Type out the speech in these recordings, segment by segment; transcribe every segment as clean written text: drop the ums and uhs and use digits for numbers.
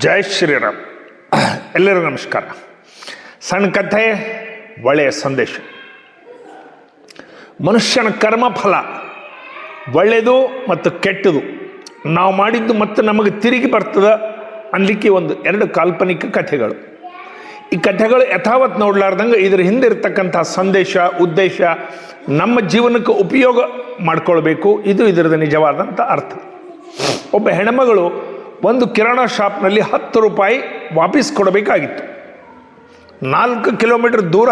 ಜೈ ಶ್ರೀರಾಮ್. ಎಲ್ಲರಿಗೂ ನಮಸ್ಕಾರ. ಸಣ್ಣ ಕಥೆ, ಒಳ್ಳೆಯ ಸಂದೇಶ. ಮನುಷ್ಯನ ಕರ್ಮಫಲ ಒಳ್ಳೆಯದು ಮತ್ತು ಕೆಟ್ಟದು ನಾವು ಮಾಡಿದ್ದು ಮತ್ತು ನಮಗೆ ತಿರುಗಿ ಬರ್ತದೆ ಅನ್ಲಿಕ್ಕೆ ಎರಡು ಕಾಲ್ಪನಿಕ ಕಥೆಗಳು. ಈ ಕಥೆಗಳು ಯಥಾವತ್ ನೋಡ್ಲಾರ್ದಂಗೆ ಇದರ ಹಿಂದೆ ಇರತಕ್ಕಂಥ ಸಂದೇಶ, ಉದ್ದೇಶ ನಮ್ಮ ಜೀವನಕ್ಕೆ ಉಪಯೋಗ ಮಾಡ್ಕೊಳ್ಬೇಕು. ಇದರದ ನಿಜವಾದಂಥ ಅರ್ಥ. ಒಬ್ಬ ಹೆಣ್ಮಗಳು ಒಂದು ಕಿರಾಣಾ ಶಾಪ್ನಲ್ಲಿ 10 ರೂಪಾಯಿ ವಾಪಸ್ ಕೊಡಬೇಕಾಗಿತ್ತು. 4 ಕಿಲೋಮೀಟರ್ ದೂರ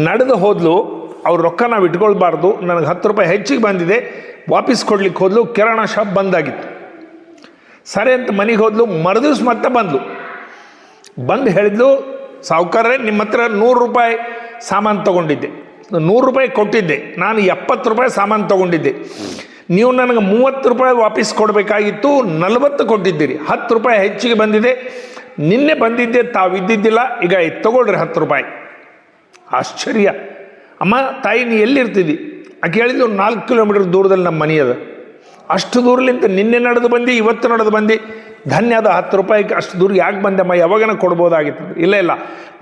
ನಡೆದು ಹೋದ್ಲು. ಅವ್ರ ರೊಕ್ಕ ನಾವು ಇಟ್ಕೊಳ್ಬಾರ್ದು, ನನಗೆ 10 ರೂಪಾಯಿ ಹೆಚ್ಚಿಗೆ ಬಂದಿದೆ, ವಾಪಸ್ ಕೊಡ್ಲಿಕ್ಕೆ ಹೋದ್ಲು. ಕಿರಾಣಾ ಶಾಪ್ ಬಂದಾಗಿತ್ತು. ಸರಿ ಅಂತ ಮನೆಗೆ ಹೋದ್ಲು. ಮರುದಿವ್ಸ ಮತ್ತೆ ಬಂದು ಹೇಳಿದ್ಲು, ಸಾವುಕಾರರೇ, ನಿಮ್ಮ ಹತ್ರ 100 ರೂಪಾಯಿ ಸಾಮಾನು ತೊಗೊಂಡಿದ್ದೆ, 100 ರೂಪಾಯಿ ಕೊಟ್ಟಿದ್ದೆ, ನಾನು 70 ರೂಪಾಯಿ ಸಾಮಾನು ತೊಗೊಂಡಿದ್ದೆ, ನೀವು ನನಗೆ 30 ರೂಪಾಯಿ ವಾಪಸ್ ಕೊಡಬೇಕಾಗಿತ್ತು, 40 ಕೊಟ್ಟಿದ್ದೀರಿ, 10 ರೂಪಾಯಿ ಹೆಚ್ಚಿಗೆ ಬಂದಿದೆ, ನಿನ್ನೆ ಬಂದಿದ್ದೆ, ತಾವು ಇದ್ದಿದ್ದಿಲ್ಲ, ಈಗ ತಗೊಳ್ರಿ 10 ರೂಪಾಯಿ. ಆಶ್ಚರ್ಯ. ಅಮ್ಮ, ತಾಯಿ, ನೀ ಎಲ್ಲಿರ್ತಿದ್ದಿ? ಆಕೆ ಹೇಳಿದ್ಲು, 4 ಕಿಲೋಮೀಟರ್ ದೂರದಲ್ಲಿ ನಮ್ಮ ಮನೆ ಅದ. ಅಷ್ಟು ದೂರಲಿಂತ ನಿನ್ನೆ ನಡೆದು ಬಂದು, ಇವತ್ತು ನಡೆದು ಬಂದು, ಧನ್ಯ ಅದ. 10 ರೂಪಾಯಿಗೆ ಅಷ್ಟು ದೂರ ಯಾಕೆ ಬಂದಮ್ಮ? ಯಾವಾಗನ ಕೊಡ್ಬೋದಾಗಿತ್ತು. ಇಲ್ಲ,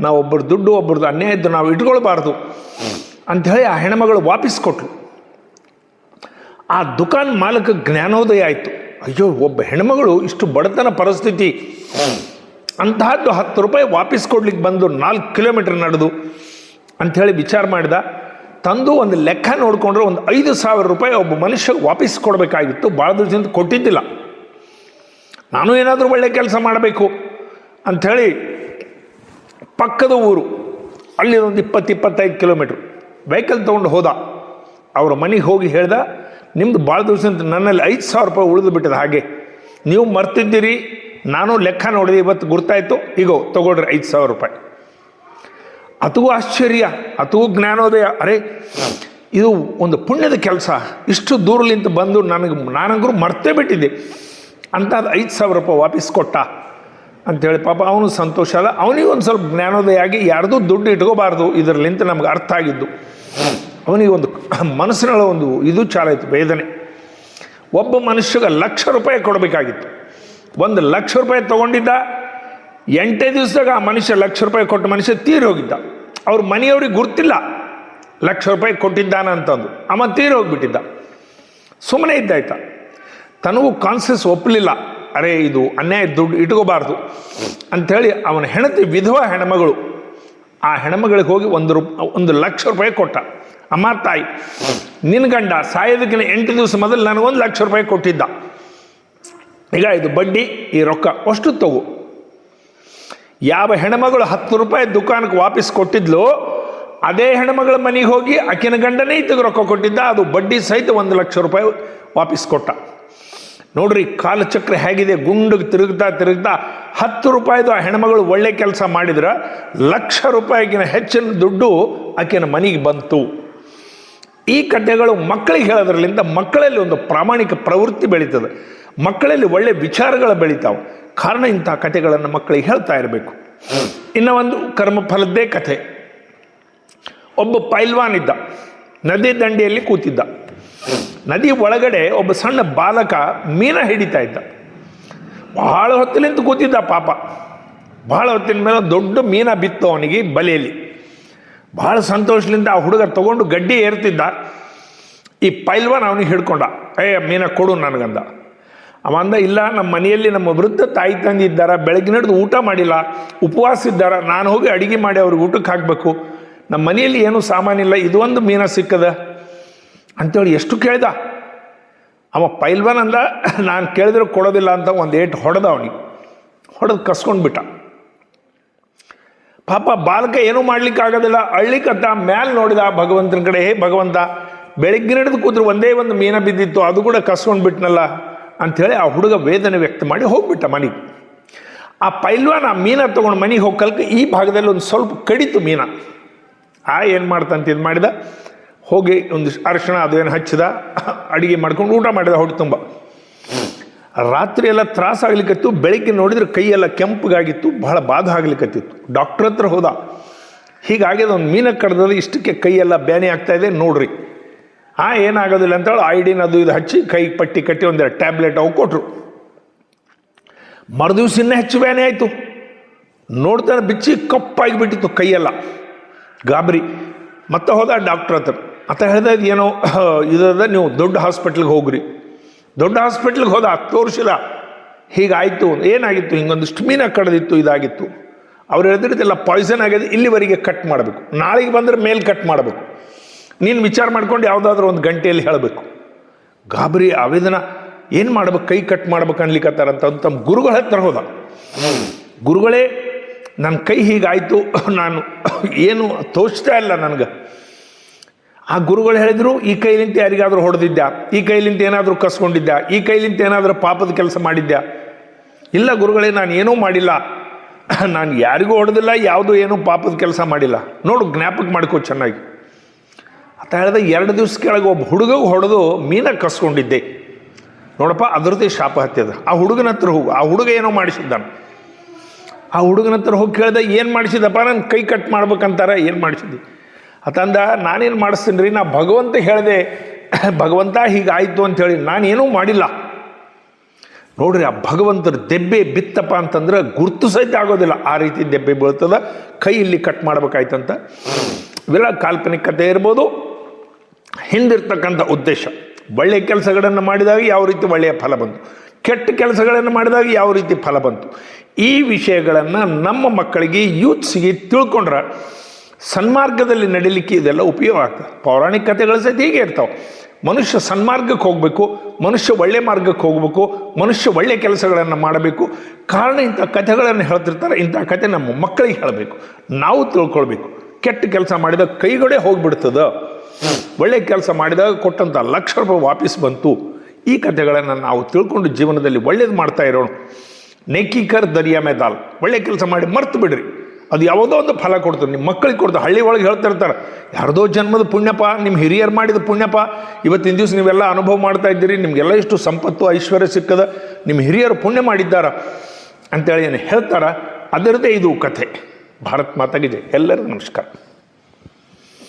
ನಾವು ಒಬ್ಬರು ದುಡ್ಡು, ಒಬ್ಬರದು ಅನ್ಯಾಯ ಇದ್ದು ನಾವು ಇಟ್ಕೊಳ್ಬಾರ್ದು ಅಂಥೇಳಿ ಆ ಹೆಣ್ಮಗಳು ವಾಪಸ್ ಕೊಟ್ಲು. ಆ ದುಕಾನ್ ಮಾಲಕ ಜ್ಞಾನೋದಯ ಆಯಿತು. ಅಯ್ಯೋ, ಒಬ್ಬ ಹೆಣ್ಮಗಳು ಇಷ್ಟು ಬಡತನ ಪರಿಸ್ಥಿತಿ, ಅಂತಹದ್ದು 10 ರೂಪಾಯಿ ವಾಪಸ್ ಕೊಡ್ಲಿಕ್ಕೆ ಬಂದು 4 ಕಿಲೋಮೀಟರ್ ನಡೆದು ಅಂಥೇಳಿ ವಿಚಾರ ಮಾಡಿದ. ತಂದು ಒಂದು ಲೆಕ್ಕ ನೋಡಿಕೊಂಡ್ರೆ ಒಂದು 5,000 ರೂಪಾಯಿ ಒಬ್ಬ ಮನುಷ್ಯಗೆ ವಾಪಸ್ ಕೊಡಬೇಕಾಗಿತ್ತು. ಭಾಳ ದಿವಸದಿಂದ ಕೊಟ್ಟಿದ್ದಿಲ್ಲ. ನಾನು ಏನಾದರೂ ಒಳ್ಳೆ ಕೆಲಸ ಮಾಡಬೇಕು ಅಂಥೇಳಿ ಪಕ್ಕದ ಊರು, ಅಲ್ಲಿ ಒಂದು 20-25 ಕಿಲೋಮೀಟ್ರ್ ವೆಹಿಕಲ್ ತೊಗೊಂಡು ಹೋದ. ಅವ್ರ ಮನೆಗೆ ಹೋಗಿ ಹೇಳ್ದ, ನಿಮ್ಮದು ಭಾಳ ದಿವಸದಿಂದ ನನ್ನಲ್ಲಿ 5,000 ರೂಪಾಯಿ ಉಳಿದು ಬಿಟ್ಟಿದೆ, ಹಾಗೆ ನೀವು ಮರ್ತಿದ್ದೀರಿ, ನಾನು ಲೆಕ್ಕ ನೋಡಿದೆ, ಇವತ್ತು ಗುರ್ತಾಯಿತು, ಈಗ ತಗೊಳ್ರಿ 5,000 ರೂಪಾಯಿ. ಅತೂ ಆಶ್ಚರ್ಯ, ಅತೂ ಜ್ಞಾನೋದಯ. ಅರೆ, ಇದು ಒಂದು ಪುಣ್ಯದ ಕೆಲಸ. ಇಷ್ಟು ದೂರಲಿಂತ ಬಂದು ನಾನಂಗೂ ಮರ್ತೇ ಬಿಟ್ಟಿದ್ದೆ ಅಂಥದ್ದು 5,000 ರೂಪಾಯಿ ವಾಪಸ್ ಕೊಟ್ಟ ಅಂಥೇಳಿ ಪಾಪ ಅವನು ಸಂತೋಷ ಅದ. ಅವನಿಗೆ ಒಂದು ಸ್ವಲ್ಪ ಜ್ಞಾನೋದಯ ಆಗಿ ಯಾರ್ದು ದುಡ್ಡು ಇಟ್ಕೋಬಾರ್ದು, ಇದರಲ್ಲಿಂತ ನಮ್ಗೆ ಅರ್ಥ ಆಗಿದ್ದು. ಅವನಿಗೆ ಒಂದು ಮನಸ್ಸಿನ ಒಂದು ಇದು ಚಾಲಾಯಿತು, ವೇದನೆ. ಒಬ್ಬ ಮನುಷ್ಯಗೆ 1,00,000 ರೂಪಾಯಿ ಕೊಡಬೇಕಾಗಿತ್ತು. 1,00,000 ರೂಪಾಯಿ ತೊಗೊಂಡಿದ್ದ. 8 ದಿವಸದಾಗ ಆ ಮನುಷ್ಯ 1,00,000 ರೂಪಾಯಿ ಕೊಟ್ಟ ಮನುಷ್ಯ ತೀರಿ ಹೋಗಿದ್ದ. ಅವ್ರ ಮನೆಯವ್ರಿಗೆ ಗುರ್ತಿಲ್ಲ 1,00,000 ರೂಪಾಯಿ ಕೊಟ್ಟಿದ್ದಾನ ಅಂತಂದು. ಅವ ತೀರಿ ಹೋಗಿಬಿಟ್ಟಿದ್ದ. ಸುಮ್ಮನೆ ಇದ್ದಾಯ್ತ. ತನಗೂ ಕಾನ್ಸಿಯಸ್ ಒಪ್ಪಲಿಲ್ಲ, ಅರೆ ಇದು ಅನ್ಯಾಯ, ದುಡ್ಡು ಇಟ್ಕೋಬಾರ್ದು ಅಂಥೇಳಿ ಅವನ ಹೆಂಡತಿ ವಿಧವಾ ಹೆಣ್ಮಗಳು. ಆ ಹೆಣ್ಮಗಳಿಗೆ ಹೋಗಿ 1,00,000 ರೂಪಾಯಿ ಕೊಟ್ಟ. ಅಮ್ಮ, ತಾಯಿ, ನಿನ್ನ ಗಂಡ ಸಾಯೋದಕ್ಕಿಂತ 8 ದಿವಸ ಮೊದಲು ನನಗೆ 1,00,000 ರೂಪಾಯಿ ಕೊಟ್ಟಿದ್ದ, ಈಗ ಇದು ಬಡ್ಡಿ, ಈ ರೊಕ್ಕ ಅಷ್ಟು ತಗೋ. ಯಾವ ಹೆಣ್ಮಗಳು 10 ರೂಪಾಯಿ ದುಕಾನಕ್ಕೆ ವಾಪಸ್ ಕೊಟ್ಟಿದ್ಲು, ಅದೇ ಹೆಣ್ಮಗಳ ಮನೆಗೆ ಹೋಗಿ ಆಕಿನ ಗಂಡನೇ ಇತ್ತಿಗೆ ರೊಕ್ಕ ಕೊಟ್ಟಿದ್ದ, ಅದು ಬಡ್ಡಿ ಸಹಿತ 1,00,000 ರೂಪಾಯಿ ವಾಪಸ್ ಕೊಟ್ಟ. ನೋಡ್ರಿ, ಕಾಲಚಕ್ರ ಹೇಗಿದೆ, ಗುಂಡಿಗೆ ತಿರುಗ್ತಾ 10 ರೂಪಾಯಿದು ಆ ಹೆಣ್ಮಗಳು ಒಳ್ಳೆ ಕೆಲಸ ಮಾಡಿದ್ರೆ 1,00,000 ರೂಪಾಯಿಗಿನ ಹೆಚ್ಚಿನ ದುಡ್ಡು ಆಕೆಯ ಮನೆಗೆ ಬಂತು. ಈ ಕಥೆಗಳು ಮಕ್ಕಳಿಗೆ ಹೇಳೋದ್ರಲ್ಲಿಂದ ಮಕ್ಕಳಲ್ಲಿ ಒಂದು ಪ್ರಾಮಾಣಿಕ ಪ್ರವೃತ್ತಿ ಬೆಳೀತದೆ, ಮಕ್ಕಳಲ್ಲಿ ಒಳ್ಳೆ ವಿಚಾರಗಳು ಬೆಳೀತಾವೆ. ಕಾರಣ ಇಂಥ ಕಥೆಗಳನ್ನು ಮಕ್ಕಳಿಗೆ ಹೇಳ್ತಾ ಇರಬೇಕು. ಇನ್ನು ಒಂದು ಕರ್ಮಫಲದ್ದೇ ಕಥೆ. ಒಬ್ಬ ಪೈಲ್ವಾನ್ ಇದ್ದ, ನದಿ ದಂಡೆಯಲ್ಲಿ ಕೂತಿದ್ದ. ನದಿ ಒಳಗಡೆ ಒಬ್ಬ ಸಣ್ಣ ಬಾಲಕ ಮೀನ ಹಿಡಿತಾ ಇದ್ದ. ಭಾಳ ಹೊತ್ತಿನಿಂದ ಕೂತಿದ್ದ ಪಾಪ. ಭಾಳ ಹೊತ್ತಿನ ಮೇಲೆ ದೊಡ್ಡ ಮೀನ ಬಿತ್ತು ಅವನಿಗೆ ಬಲೆಯಲ್ಲಿ. ಭಾಳ ಸಂತೋಷದಿಂದ ಆ ಹುಡುಗ ತಗೊಂಡು ಗಡ್ಡಿ ಏರ್ತಿದ್ದ. ಈ ಪೈಲ್ವಾನ್ ಅವನಿಗೆ ಹಿಡ್ಕೊಂಡ. ಮೀನ ಕೊಡು ನನಗಂದ. ಅವ ಅಂದ, ಇಲ್ಲ, ನಮ್ಮ ಮನೆಯಲ್ಲಿ ನಮ್ಮ ವೃದ್ಧ ತಾಯಿ ತಂದೆ ಇದ್ದಾರ, ಬೆಳಗ್ಗೆ ನಡೆದು ಊಟ ಮಾಡಿಲ್ಲ, ಉಪವಾಸ ಇದ್ದಾರ, ನಾನು ಹೋಗಿ ಅಡುಗೆ ಮಾಡಿ ಅವ್ರಿಗೆ ಊಟಕ್ಕೆ ಹಾಕಬೇಕು, ನಮ್ಮ ಮನೆಯಲ್ಲಿ ಏನೂ ಸಾಮಾನಿಲ್ಲ, ಇದು ಒಂದು ಮೀನ ಸಿಕ್ಕದ ಅಂಥೇಳಿ ಎಷ್ಟು ಕೇಳ್ದ. ಅವ ಪೈಲ್ವಾನ್ ಅಂದ, ನಾನು ಕೇಳಿದ್ರೆ ಕೊಡೋದಿಲ್ಲ ಅಂತ ಒಂದು ಏಟು ಹೊಡೆದ. ಅವನಿಗೆ ಹೊಡೆದು ಕಸ್ಕೊಂಡು ಬಿಟ್ಟ. ಪಾಪ ಬಾಲಕ ಏನೂ ಮಾಡ್ಲಿಕ್ಕೆ ಆಗೋದಿಲ್ಲ, ಅಳ್ಳಿಕತ್ತ. ಮ್ಯಾಲೆ ನೋಡಿದ ಭಗವಂತನ ಕಡೆ, ಹೇ ಭಗವಂತ, ಬೆಳಗ್ಗೆ ನಡೆದು ಕೂತ್ರು ಒಂದೇ ಒಂದು ಮೀನ ಬಿದ್ದಿತ್ತು, ಅದು ಕೂಡ ಕಸ್ಕೊಂಡು ಬಿಟ್ನಲ್ಲ ಅಂಥೇಳಿ ಆ ಹುಡುಗ ವೇದನೆ ವ್ಯಕ್ತ ಮಾಡಿ ಹೋಗ್ಬಿಟ್ಟ ಮನೆಗೆ. ಆ ಪೈಲ್ವಾನ್ ಆ ಮೀನ ತೊಗೊಂಡು ಮನೆಗೆ ಹೋಗ್ಕಲ್ಕ ಈ ಭಾಗದಲ್ಲಿ ಒಂದು ಸ್ವಲ್ಪ ಕಡಿತು ಮೀನ. ಏನು ಮಾಡ್ತಂತ ಇದು ಮಾಡಿದ, ಹೋಗಿ ಒಂದು ಅರಿಶಿಣ ಅದು ಏನು ಹಚ್ಚಿದ, ಅಡುಗೆ ಮಾಡ್ಕೊಂಡು ಊಟ ಮಾಡಿದ ಹೊಟ್ಟೆ ತುಂಬ. ರಾತ್ರಿ ಎಲ್ಲ ತ್ರಾಸ ಆಗ್ಲಿಕ್ಕತ್ತು. ಬೆಳಿಗ್ಗೆ ನೋಡಿದ್ರೆ ಕೈಯೆಲ್ಲ ಕೆಂಪಗಾಗಿತ್ತು, ಬಹಳ ಬಾಧ ಆಗ್ಲಿಕ್ಕತ್ತಿತ್ತು. ಡಾಕ್ಟ್ರ್ ಹತ್ರ ಹೋದ. ಹೀಗಾಗ್ಯದ, ಒಂದು ಮೀನ ಕಡ್ದದ, ಇಷ್ಟಕ್ಕೆ ಕೈಯೆಲ್ಲ ಬ್ಯಾನಿ ಆಗ್ತಾಯಿದೆ ನೋಡ್ರಿ. ಏನಾಗೋದಿಲ್ಲ ಅಂತೇಳಿ ಐಡಿನ್ ಅದು ಇದು ಹಚ್ಚಿ ಕೈಗೆ ಪಟ್ಟಿ ಕಟ್ಟಿ ಒಂದೆರಡು ಟ್ಯಾಬ್ಲೆಟ್ ಅವು ಕೊಟ್ಟರು. ಮರುದಿವ್ಸ ಇನ್ನೂ ಹೆಚ್ಚು ಬ್ಯಾನೆ ಆಯಿತು. ನೋಡ್ತಾನೆ ಬಿಚ್ಚಿ ಕಪ್ಪಾಗಿಬಿಟ್ಟಿತ್ತು ಕೈಯೆಲ್ಲ, ಗಾಬರಿ. ಮತ್ತೆ ಹೋದ ಡಾಕ್ಟ್ರ್ ಹತ್ರ. ಅಂತ ಹೇಳಿದ ಏನೋ ಇದದ, ನೀವು ದೊಡ್ಡ ಹಾಸ್ಪಿಟ್ಲಿಗೆ ಹೋಗ್ರಿ. ದೊಡ್ಡ ಹಾಸ್ಪಿಟ್ಲಿಗೆ ಹೋದ, ತೋರಿಸಿಲ್ಲ. ಹೀಗಾಯಿತು. ಏನಾಗಿತ್ತು? ಹಿಂಗೊಂದಿಷ್ಟು ಮೀನ ಕಡ್ದಿತ್ತು, ಇದಾಗಿತ್ತು. ಅವ್ರು ಹೇಳಿದ್ರಿದ್ದೆಲ್ಲ ಪಾಯ್ಸನ್ ಆಗಿದೆ, ಇಲ್ಲಿವರೆಗೆ ಕಟ್ ಮಾಡಬೇಕು, ನಾಳೆಗೆ ಬಂದರೆ ಮೇಲೆ ಕಟ್ ಮಾಡಬೇಕು, ನೀನು ವಿಚಾರ ಮಾಡ್ಕೊಂಡು ಯಾವುದಾದ್ರೂ ಒಂದು ಗಂಟೆಯಲ್ಲಿ ಹೇಳಬೇಕು. ಗಾಬರಿ, ಆವೇದನ, ಏನು ಮಾಡ್ಬೇಕು, ಕೈ ಕಟ್ ಮಾಡ್ಬೇಕು ಅನ್ಲಿಕ್ಕತ್ತಾರಂತ ತಮ್ಮ ಗುರುಗಳ ಹತ್ರ ಹೋದ. ಗುರುಗಳೇ, ನನ್ನ ಕೈ ಹೀಗಾಯಿತು, ನಾನು ಏನು ತೋಚ್ತಾ ಇಲ್ಲ ನನಗೆ. ಆ ಗುರುಗಳು ಹೇಳಿದರು, ಈ ಕೈಲಿಂತ ಯಾರಿಗಾದರೂ ಹೊಡೆದಿದ್ದ, ಈ ಕೈಲಿಂತ ಏನಾದರೂ ಕಸ್ಕೊಂಡಿದ್ದ, ಈ ಕೈಲಿಂತ ಏನಾದರೂ ಪಾಪದ ಕೆಲಸ ಮಾಡಿದ್ದ? ಇಲ್ಲ ಗುರುಗಳೇ, ನಾನು ಏನೂ ಮಾಡಿಲ್ಲ, ನಾನು ಯಾರಿಗೂ ಹೊಡೆದಿಲ್ಲ, ಯಾವುದೂ ಏನೂ ಪಾಪದ ಕೆಲಸ ಮಾಡಿಲ್ಲ. ನೋಡು, ಜ್ಞಾಪಕ ಮಾಡ್ಕೋ ಚೆನ್ನಾಗಿ ಅಂತ ಹೇಳಿದ. 2 ದಿವಸ ಕೆಳಗೆ ಒಬ್ಬ ಹುಡುಗಗೆ ಹೊಡೆದು ಮೀನ ಕಸ್ಕೊಂಡಿದ್ದೆ ನೋಡಪ್ಪ, ಅದರದ್ದೇ ಶಾಪ ಹತ್ಯದ. ಆ ಹುಡುಗನ ಹತ್ರ ಹೋಗು, ಆ ಹುಡುಗ ಏನೋ ಮಾಡಿಸಿದ್ದಾನೆ. ಆ ಹುಡುಗನ ಹತ್ರ ಹೋಗಿ ಕೇಳಿದೆ, ಏನು ಮಾಡಿಸಿದಪ್ಪ? ನನ್ನ ಕೈ ಕಟ್ ಮಾಡ್ಬೇಕಂತಾರೆ, ಏನು ಮಾಡಿಸಿದ್ದಿ ಅಂತಂದ. ನಾನೇನು ಮಾಡಿಸ್ತೀನಿ ರೀ, ನಾ ಭಗವಂತ ಹೇಳಿದೆ, ಭಗವಂತ ಹೀಗಾಯಿತು ಅಂಥೇಳಿ, ನಾನೇನೂ ಮಾಡಿಲ್ಲ. ನೋಡ್ರಿ, ಆ ಭಗವಂತರ ದೆಬ್ಬೆ ಬಿತ್ತಪ್ಪ ಅಂತಂದ್ರೆ ಗುರ್ತು ಸಹಿತ ಆಗೋದಿಲ್ಲ, ಆ ರೀತಿ ದೆಬ್ಬೆ ಬೀಳ್ತದ. ಕೈ ಇಲ್ಲಿ ಕಟ್ ಮಾಡ್ಬೇಕಾಯ್ತಂತ. ಇವೆಲ್ಲ ಕಾಲ್ಪನಿಕ ಕಥೆ ಇರ್ಬೋದು. ಹಿಂದಿರ್ತಕ್ಕಂಥ ಉದ್ದೇಶ, ಒಳ್ಳೆಯ ಕೆಲಸಗಳನ್ನು ಮಾಡಿದಾಗ ಯಾವ ರೀತಿ ಒಳ್ಳೆಯ ಫಲ ಬಂತು, ಕೆಟ್ಟ ಕೆಲಸಗಳನ್ನು ಮಾಡಿದಾಗ ಯಾವ ರೀತಿ ಫಲ ಬಂತು, ಈ ವಿಷಯಗಳನ್ನು ನಮ್ಮ ಮಕ್ಕಳಿಗೆ, ಯೂತ್ಸ್ಗೆ ತಿಳ್ಕೊಂಡ್ರೆ ಸನ್ಮಾರ್ಗದಲ್ಲಿ ನಡೀಲಿಕ್ಕೆ ಇದೆಲ್ಲ ಉಪಯೋಗ ಆಗ್ತದೆ. ಪೌರಾಣಿಕ ಕಥೆಗಳು ಸಹಿತ ಹೀಗೆ ಇರ್ತಾವೆ. ಮನುಷ್ಯ ಸನ್ಮಾರ್ಗಕ್ಕೆ ಹೋಗಬೇಕು, ಮನುಷ್ಯ ಒಳ್ಳೆ ಮಾರ್ಗಕ್ಕೆ ಹೋಗಬೇಕು, ಮನುಷ್ಯ ಒಳ್ಳೆಯ ಕೆಲಸಗಳನ್ನು ಮಾಡಬೇಕು. ಕಾರಣ ಇಂಥ ಕಥೆಗಳನ್ನು ಹೇಳ್ತಿರ್ತಾರೆ. ಇಂಥ ಕಥೆ ನಮ್ಮ ಮಕ್ಕಳಿಗೆ ಹೇಳಬೇಕು, ನಾವು ತಿಳ್ಕೊಳ್ಬೇಕು. ಕೆಟ್ಟ ಕೆಲಸ ಮಾಡಿದಾಗ ಕೈಗಡೆ ಹೋಗಿಬಿಡ್ತದೆ, ಒಳ್ಳೆಯ ಕೆಲಸ ಮಾಡಿದಾಗ ಕೊಟ್ಟಂಥ ಲಕ್ಷ ರೂಪಾಯಿ ವಾಪಸ್ ಬಂತು. ಈ ಕಥೆಗಳನ್ನು ನಾವು ತಿಳ್ಕೊಂಡು ಜೀವನದಲ್ಲಿ ಒಳ್ಳೇದು ಮಾಡ್ತಾ ಇರೋಣ. ನೇಕಿಕರ್ ದರಿಯಾ ಮೇ ದಾಲ್, ಒಳ್ಳೆ ಕೆಲಸ ಮಾಡಿ ಮರ್ತು ಬಿಡ್ರಿ, ಅದು ಯಾವುದೋ ಒಂದು ಫಲ ಕೊಡ್ತದೆ. ನಿಮ್ಮ ಮಕ್ಕಳಿಗೆ ಕೊಡ್ತಾರೆ. ಹಳ್ಳಿ ಒಳಗೆ ಹೇಳ್ತಿರ್ತಾರೆ, ಯಾರ್ದೋ ಜನ್ಮದ ಪುಣ್ಯಪ, ನಿಮ್ಮ ಹಿರಿಯರು ಮಾಡಿದ ಪುಣ್ಯಪ, ಇವತ್ತಿನ ದಿವಸ ನೀವೆಲ್ಲ ಅನುಭವ ಮಾಡ್ತಾ ಇದ್ದೀರಿ, ನಿಮಗೆಲ್ಲ ಇಷ್ಟು ಸಂಪತ್ತು ಐಶ್ವರ್ಯ ಸಿಕ್ಕದ, ನಿಮ್ಮ ಹಿರಿಯರು ಪುಣ್ಯ ಮಾಡಿದ್ದಾರ ಅಂತೇಳಿ ಏನು ಹೇಳ್ತಾರೆ. ಅದರದ್ದೇ ಇದು ಕಥೆ. ಭಾರತ್ ಮಾತಾಗೆ ಜೈ. ಎಲ್ಲರಿಗೂ ನಮಸ್ಕಾರ.